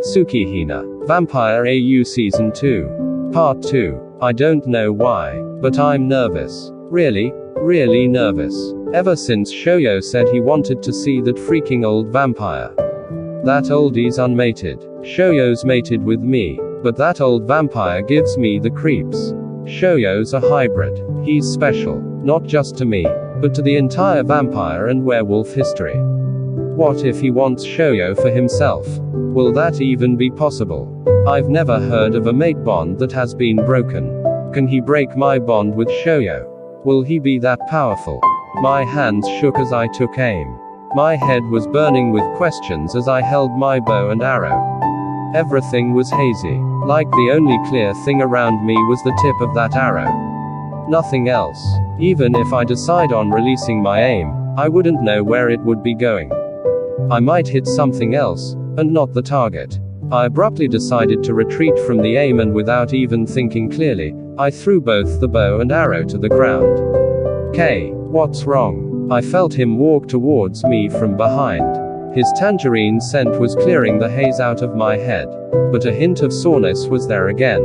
TSUKIHINA, Vampire AU Season 2. Part 2. I don't know why, but I'm nervous. Really nervous. Ever since Shoyo said he wanted to see that freaking old vampire. That oldie's unmated. Shoyo's mated with me, but that old vampire gives me the creeps. Shoyo's a hybrid. He's special, not just to me, but to the entire vampire and werewolf history. What if he wants Shoyo for himself? Will that even be possible? I've never heard of a mate bond that has been broken. Can he break my bond with Shoyo? Will he be that powerful? My hands shook as I took aim. My head was burning with questions as I held my bow and arrow. Everything was hazy, like the only clear thing around me was the tip of that arrow. Nothing else. Even if I decide on releasing my aim, I wouldn't know where it would be going. I might hit something else, and not the target. I abruptly decided to retreat from the aim, and without even thinking clearly, I threw both the bow and arrow to the ground. "K, what's wrong?" I felt him walk towards me from behind. His tangerine scent was clearing the haze out of my head, but a hint of soreness was there again.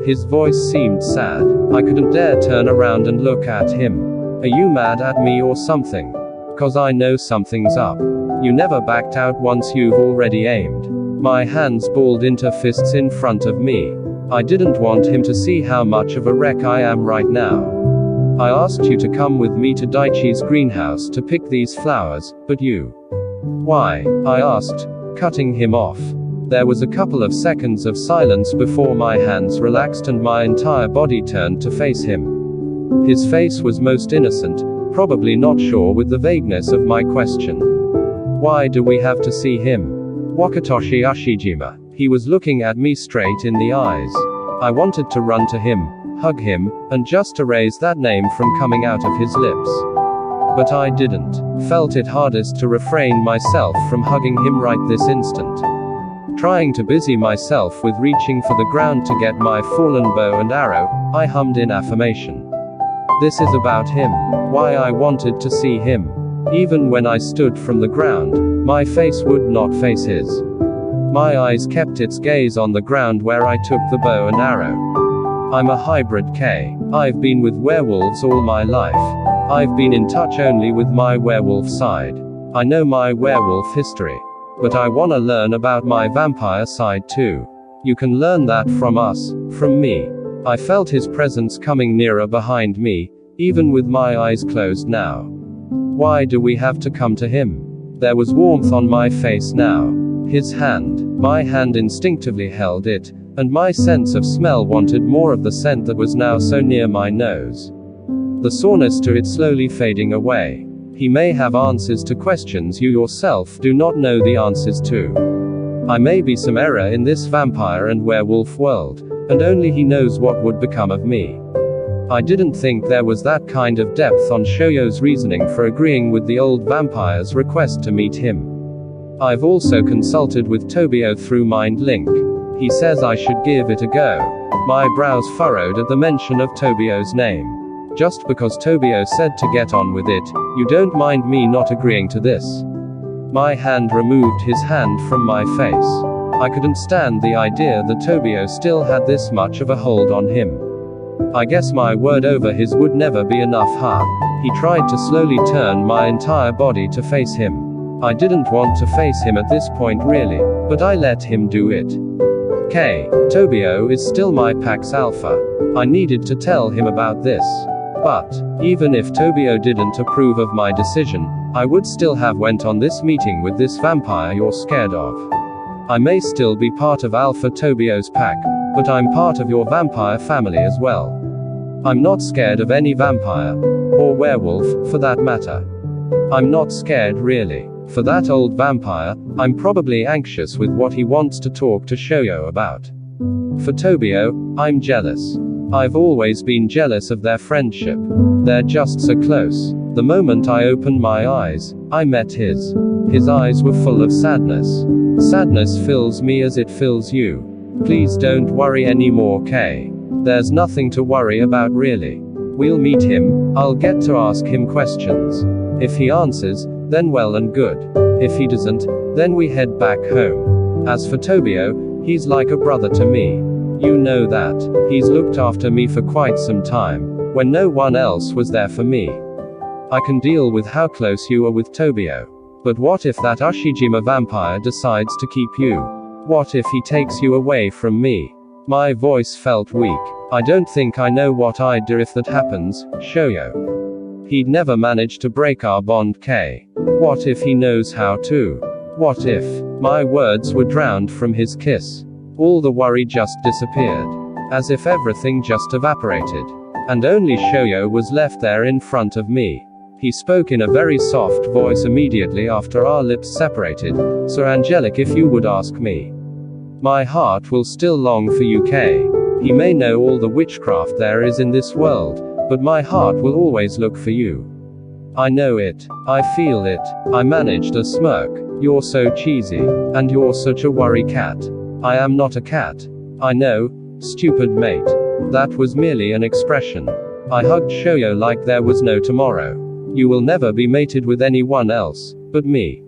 His voice seemed sad. I couldn't dare turn around and look at him. "Are you mad at me or something? 'Cause I know something's up. You never backed out once you've already aimed." My hands balled into fists in front of me. I didn't want him to see how much of a wreck I am right now. "I asked you to come with me to Daichi's greenhouse to pick these flowers, but you..." "Why?" I asked, cutting him off. There was a couple of seconds of silence before my hands relaxed and my entire body turned to face him. His face was most innocent, probably not sure with the vagueness of my question. "Why do we have to see him?" "Wakatoshi Ashijima." He was looking at me straight in the eyes. I wanted to run to him, hug him, and just erase that name from coming out of his lips. But I didn't. Felt it hardest to refrain myself from hugging him right this instant. Trying to busy myself with reaching for the ground to get my fallen bow and arrow, I hummed in affirmation. This is about him. Why I wanted to see him. Even when I stood from the ground, my face would not face his. My eyes kept its gaze on the ground where I took the bow and arrow. I'm a hybrid K. I've been with werewolves all my life. I've been in touch only with my werewolf side. I know my werewolf history. But I wanna learn about my vampire side too. You can learn that from us, from me. I felt his presence coming nearer behind me, even with my eyes closed now. Why do we have to come to him? There was warmth on my face now. His hand. My hand instinctively held it, and my sense of smell wanted more of the scent that was now so near my nose. The soreness to it slowly fading away. He may have answers to questions you yourself do not know the answers to. I may be some error in this vampire and werewolf world, and only he knows what would become of me. I didn't think there was that kind of depth on Shoyo's reasoning for agreeing with the old vampire's request to meet him. I've also consulted with Tobio through Mind Link. He says I should give it a go. My brows furrowed at the mention of Tobio's name. Just because Tobio said to get on with it, you don't mind me not agreeing to this? My hand removed his hand from my face. I couldn't stand the idea that Tobio still had this much of a hold on him. I guess my word over his would never be enough, huh? He tried to slowly turn my entire body to face him. I didn't want to face him at this point really, but I let him do it. K. Tobio is still my Pax Alpha. I needed to tell him about this. But, even if Tobio didn't approve of my decision, I would still have went on this meeting with this vampire you're scared of. I may still be part of Alpha Tobio's pack, but I'm part of your vampire family as well. I'm not scared of any vampire. Or werewolf, for that matter. I'm not scared really. For that old vampire, I'm probably anxious with what he wants to talk to Shoyo about. For Tobio, I'm jealous. I've always been jealous of their friendship. They're just so close. The moment I opened my eyes, I met his. His eyes were full of sadness. Sadness fills me as it fills you. Please don't worry anymore, K. There's nothing to worry about really. We'll meet him, I'll get to ask him questions. If he answers, then well and good. If he doesn't, then we head back home. As for Tobio, He's like a brother to me. You know that. He's looked after me for quite some time, when no one else was there for me. I can deal with how close you are with Tobio. But what if that Ushijima vampire decides to keep you? What if he takes you away from me? My voice felt weak. I don't think I know what I'd do if that happens, Shoyo. He'd never manage to break our bond, K. What if he knows how to? What if? My words were drowned from his kiss. All the worry just disappeared. As if everything just evaporated. And only Shoyo was left there in front of me. He spoke in a very soft voice immediately after our lips separated. So angelic, if you would ask me. My heart will still long for you, K. He may know all the witchcraft there is in this world, but my heart will always look for you. I know it. I feel it. I managed a smirk. You're so cheesy. And you're such a worry cat. I am not a cat. I know. Stupid mate. That was merely an expression. I hugged Shoyo like there was no tomorrow. You will never be mated with anyone else, but me.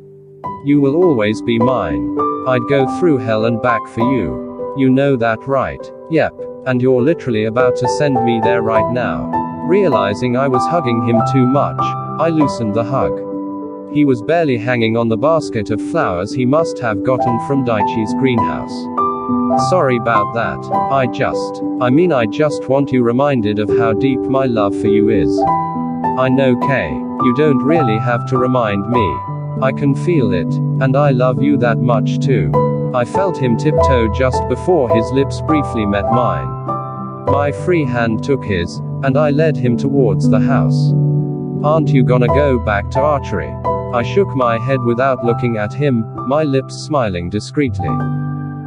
You will always be mine. I'd go through hell and back for you. You know that, right? Yep. And you're literally about to send me there right now. Realizing I was hugging him too much, I loosened the hug. He was barely hanging on the basket of flowers he must have gotten from Daichi's greenhouse. Sorry about that. I just want you reminded of how deep my love for you is. I know, Kay. You don't really have to remind me. I can feel it, and I love you that much too. I felt him tiptoe just before his lips briefly met mine. My free hand took his, and I led him towards the house. Aren't you gonna go back to archery? I shook my head without looking at him, my lips smiling discreetly.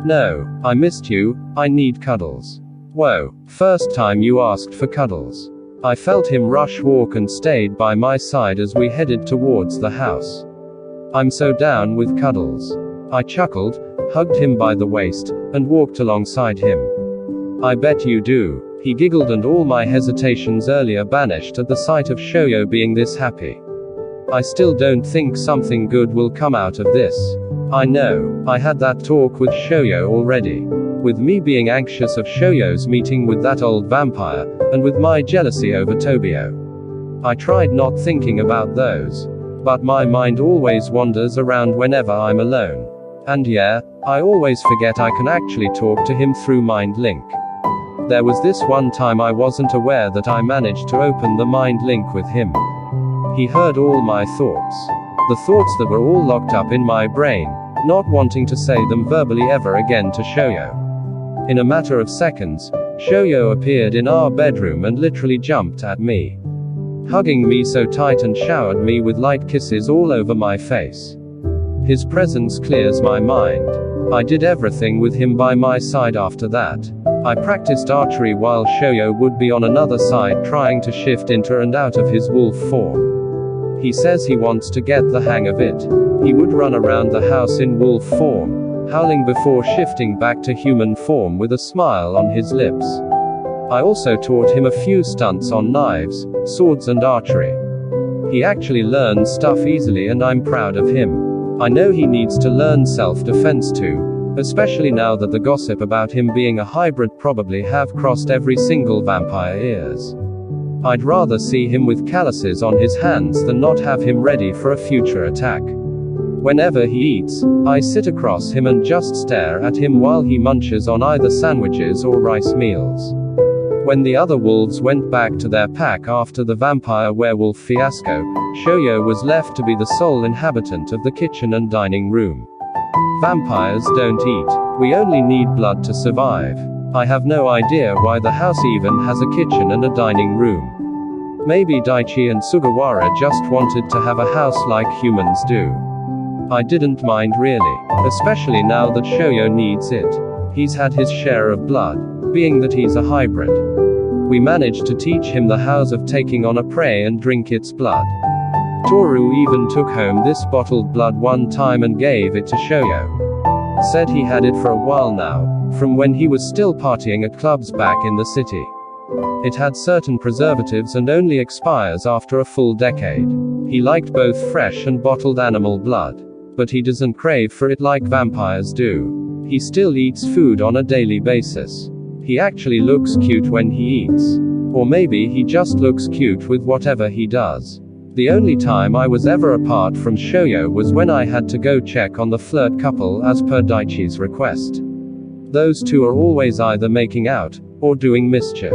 No, I missed you, I need cuddles. Whoa, first time you asked for cuddles. I felt him rush walk and stayed by my side as we headed towards the house. I'm so down with cuddles. I chuckled, hugged him by the waist, and walked alongside him. I bet you do. He giggled and all my hesitations earlier vanished at the sight of Shoyo being this happy. I still don't think something good will come out of this. I know, I had that talk with Shoyo already. With me being anxious of Shoyo's meeting with that old vampire, and with my jealousy over Tobio. I tried not thinking about those. But my mind always wanders around whenever I'm alone. And yeah, I always forget I can actually talk to him through Mind Link. There was this one time I wasn't aware that I managed to open the Mind Link with him. He heard all my thoughts. The thoughts that were all locked up in my brain, not wanting to say them verbally ever again to Shoyo. In a matter of seconds, Shoyo appeared in our bedroom and literally jumped at me. Hugging me so tight and showered me with light kisses all over my face. His presence clears my mind. I did everything with him by my side after that. I practiced archery while Shoyo would be on another side trying to shift into and out of his wolf form. He says he wants to get the hang of it. He would run around the house in wolf form, howling before shifting back to human form with a smile on his lips. I also taught him a few stunts on knives, swords and archery. He actually learns stuff easily and I'm proud of him. I know he needs to learn self-defense too, especially now that the gossip about him being a hybrid probably have crossed every single vampire ears. I'd rather see him with calluses on his hands than not have him ready for a future attack. Whenever he eats, I sit across him and just stare at him while he munches on either sandwiches or rice meals. When the other wolves went back to their pack after the vampire werewolf fiasco, Shoyo was left to be the sole inhabitant of the kitchen and dining room. Vampires don't eat. We only need blood to survive. I have no idea why the house even has a kitchen and a dining room. Maybe Daichi and Sugawara just wanted to have a house like humans do. I didn't mind really, especially now that Shoyo needs it. He's had his share of blood, being that he's a hybrid. We managed to teach him the hows of taking on a prey and drink its blood. Toru even took home this bottled blood one time and gave it to Shoyo. Said he had it for a while now, from when he was still partying at clubs back in the city. It had certain preservatives and only expires after a full decade. He liked both fresh and bottled animal blood. But he doesn't crave for it like vampires do. He still eats food on a daily basis. He actually looks cute when he eats. Or maybe he just looks cute with whatever he does. The only time I was ever apart from Shoyo was when I had to go check on the flirt couple as per Daichi's request. Those two are always either making out, or doing mischief.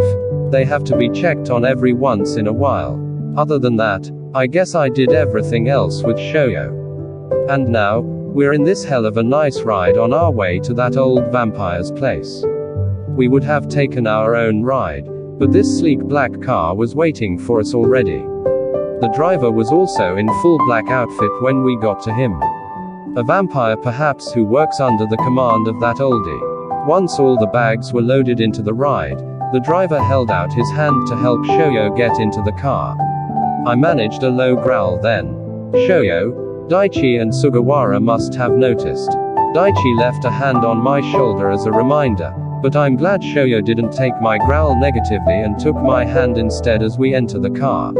They have to be checked on every once in a while. Other than that, I guess I did everything else with Shoyo. And now, we're in this hell of a nice ride on our way to that old vampire's place. We would have taken our own ride, but this sleek black car was waiting for us already. The driver was also in full black outfit when we got to him. A vampire perhaps who works under the command of that oldie. Once all the bags were loaded into the ride, the driver held out his hand to help Shoyo get into the car. I managed a low growl then. Shoyo, Daichi and Sugawara must have noticed. Daichi left a hand on my shoulder as a reminder, but I'm glad Shoyo didn't take my growl negatively and took my hand instead as we enter the car.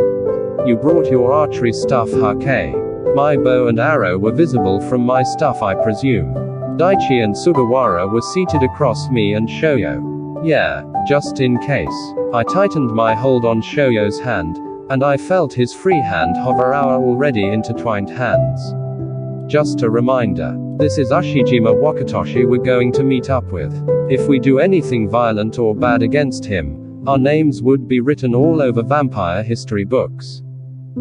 You brought your archery stuff, HAIKYUU. My bow and arrow were visible from my stuff, I presume. Daichi and Sugawara were seated across me and Shoyo. Yeah, just in case. I tightened my hold on Shoyo's hand, and I felt his free hand hover our already intertwined hands. Just a reminder, this is Ushijima Wakatoshi we're going to meet up with. If we do anything violent or bad against him, our names would be written all over vampire history books.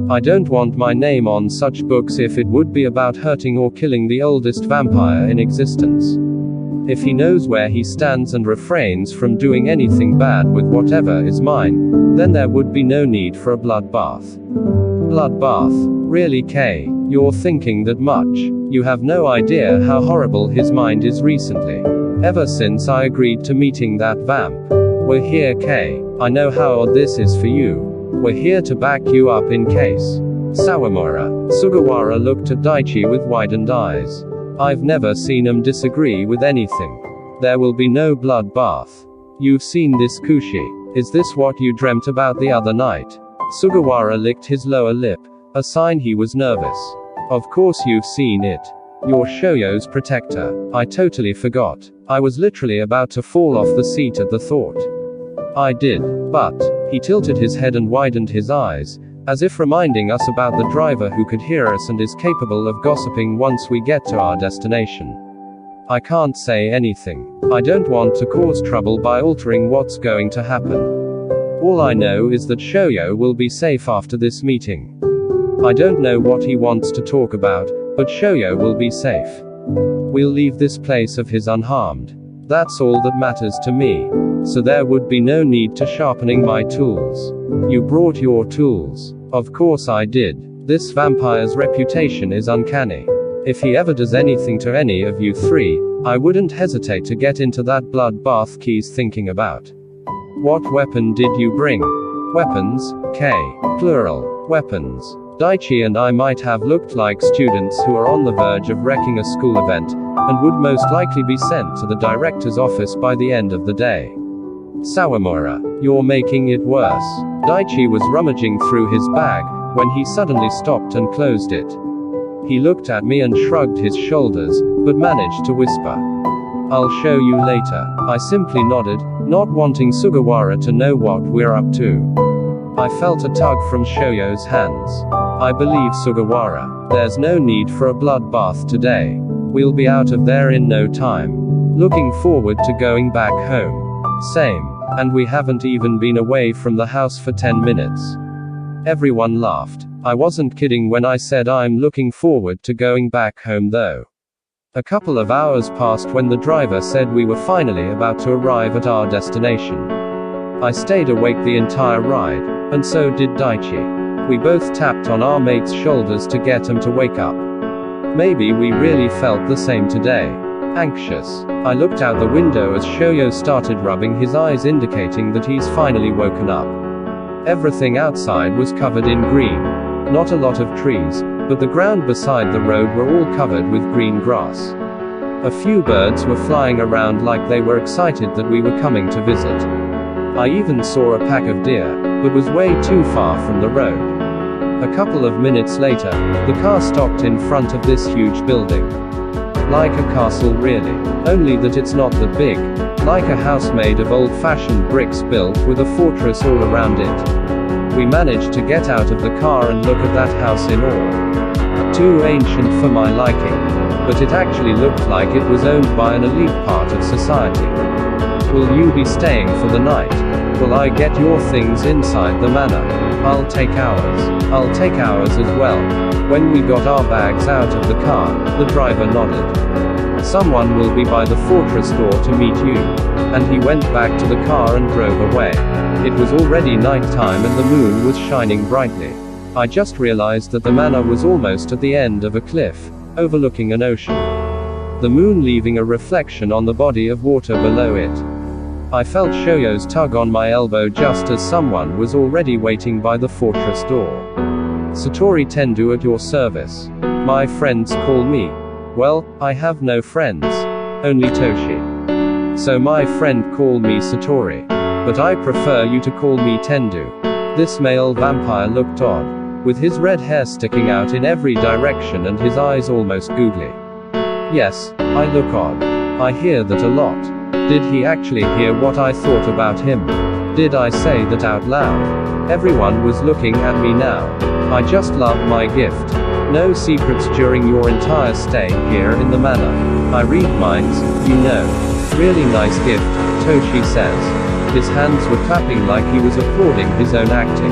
I don't want my name on such books if it would be about hurting or killing the oldest vampire in existence. If he knows where he stands and refrains from doing anything bad with whatever is mine, then there would be no need for a bloodbath. Bloodbath? Really, Kay? You're thinking that much? You have no idea how horrible his mind is recently. Ever since I agreed to meeting that vamp. We're here, Kay. I know how odd this is for you. We're here to back you up in case. Sawamura. Sugawara looked at Daichi with widened eyes. I've never seen him disagree with anything. There will be no bloodbath. You've seen this kushi. Is this what you dreamt about the other night? Sugawara licked his lower lip, a sign he was nervous. Of course you've seen it. You're Shoyo's protector. I totally forgot. I was literally about to fall off the seat at the thought. I did. But, he tilted his head and widened his eyes, as if reminding us about the driver who could hear us and is capable of gossiping once we get to our destination. I can't say anything. I don't want to cause trouble by altering what's going to happen. All I know is that Shoyo will be safe after this meeting. I don't know what he wants to talk about, but Shoyo will be safe. We'll leave this place of his unharmed. That's all that matters to me. So there would be no need to sharpening my tools. You brought your tools. Of course I did. This vampire's reputation is uncanny. If he ever does anything to any of you three, I wouldn't hesitate to get into that bloodbath he's thinking about. What weapon did you bring? Weapons, K. Plural. Weapons. Daichi and I might have looked like students who are on the verge of wrecking a school event, and would most likely be sent to the director's office by the end of the day. Sawamura, you're making it worse. Daichi was rummaging through his bag, when he suddenly stopped and closed it. He looked at me and shrugged his shoulders, but managed to whisper, "I'll show you later." I simply nodded, not wanting Sugawara to know what we're up to. I felt a tug from Shoyo's hands. I believe Sugawara. There's no need for a bloodbath today. We'll be out of there in no time. Looking forward to going back home. Same. And we haven't even been away from the house for 10 minutes. Everyone laughed. I wasn't kidding when I said I'm looking forward to going back home though. A couple of hours passed when the driver said we were finally about to arrive at our destination. I stayed awake the entire ride, and so did Daichi. We both tapped on our mate's shoulders to get him to wake up. Maybe we really felt the same today. Anxious. I looked out the window as Shoyo started rubbing his eyes, indicating that he's finally woken up. Everything outside was covered in green. Not a lot of trees, but the ground beside the road were all covered with green grass. A few birds were flying around like they were excited that we were coming to visit. I even saw a pack of deer, but was way too far from the road. A couple of minutes later, the car stopped in front of this huge building. Like a castle really. Only that it's not that big. Like a house made of old-fashioned bricks built with a fortress all around it. We managed to get out of the car and look at that house in awe. Too ancient for my liking. But it actually looked like it was owned by an elite part of society. Will you be staying for the night? Will I get your things inside the manor? I'll take ours. I'll take ours as well. When we got our bags out of the car, the driver nodded. Someone will be by the fortress door to meet you. And he went back to the car and drove away. It was already night time and the moon was shining brightly. I just realized that the manor was almost at the end of a cliff, overlooking an ocean. The moon leaving a reflection on the body of water below it. I felt Shoyo's tug on my elbow just as someone was already waiting by the fortress door. Satori Tendu at your service. My friends call me. Well, I have no friends. Only Toshi. So my friend call me Satori. But I prefer you to call me Tendu. This male vampire looked odd, with his red hair sticking out in every direction and his eyes almost googly. Yes, I look odd. I hear that a lot. Did he actually hear what I thought about him? Did I say that out loud? Everyone was looking at me now. I just love my gift. No secrets during your entire stay here in the manor. I read minds, you know. Really nice gift, Toshi says. His hands were clapping like he was applauding his own acting.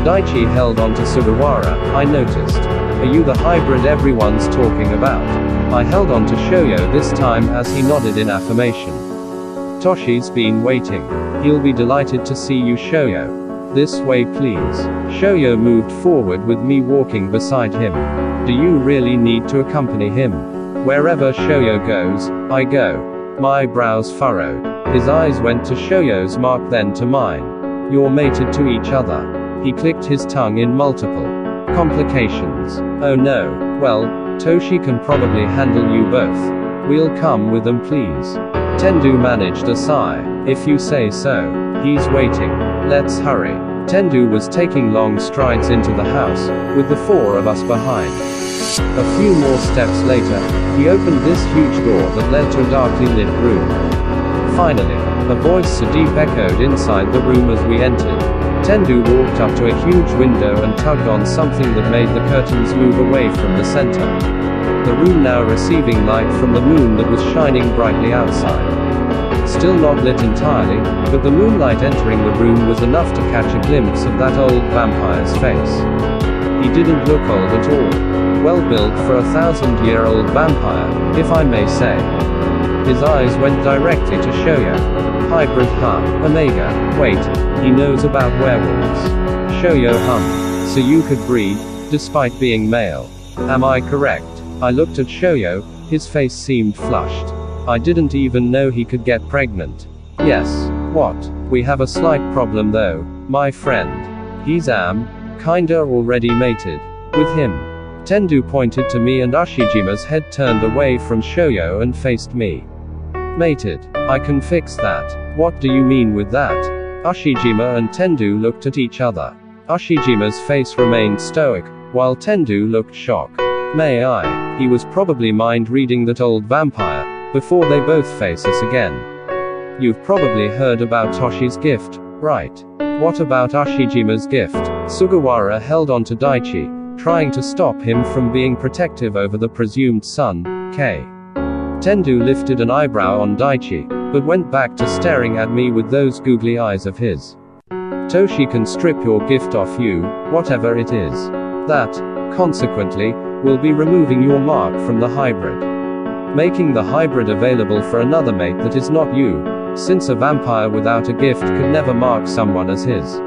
Daichi held on to Sugawara. I noticed. Are you the hybrid everyone's talking about? I held on to Shoyo this time as he nodded in affirmation. Toshi's been waiting. He'll be delighted to see you, Shoyo. This way please. Shoyo moved forward with me walking beside him. Do you really need to accompany him? Wherever Shoyo goes, I go. My brows furrowed. His eyes went to Shoyo's mark then to mine. You're mated to each other. He clicked his tongue in multiple complications. Oh no. Well, Toshi can probably handle you both. We'll come with them please. Tendu managed a sigh. If you say so. He's waiting. Let's hurry. Tendu was taking long strides into the house, with the four of us behind. A few more steps later, he opened this huge door that led to a darkly lit room. Finally, a voice so deep echoed inside the room as we entered. Tendu walked up to a huge window and tugged on something that made the curtains move away from the center. The room now receiving light from the moon that was shining brightly outside. Still not lit entirely, but the moonlight entering the room was enough to catch a glimpse of that old vampire's face. He didn't look old at all. Well built for a 1,000-year-old vampire, if I may say. His eyes went directly to Shoyo. Hybrid Omega. Wait, he knows about werewolves. Shoyo hummed. So you could breed, despite being male. Am I correct? I looked at Shoyo, his face seemed flushed. I didn't even know he could get pregnant. Yes. What? We have a slight problem though, my friend. He's kinda already mated. With him. Tendu pointed to me and Ashijima's head turned away from Shoyo and faced me. Mated. I can fix that. What do you mean with that? Ashijima and Tendu looked at each other. Ashijima's face remained stoic, while Tendu looked shocked. May I? He was probably mind-reading that old vampire, before they both face us again. You've probably heard about Toshi's gift, right? What about Ashijima's gift? Sugawara held on to Daichi, trying to stop him from being protective over the presumed son, K. Tendu lifted an eyebrow on Daichi, but went back to staring at me with those googly eyes of his. Toshi can strip your gift off you, whatever it is. That, consequently, will be removing your mark from the hybrid. Making the hybrid available for another mate that is not you, since a vampire without a gift could never mark someone as his.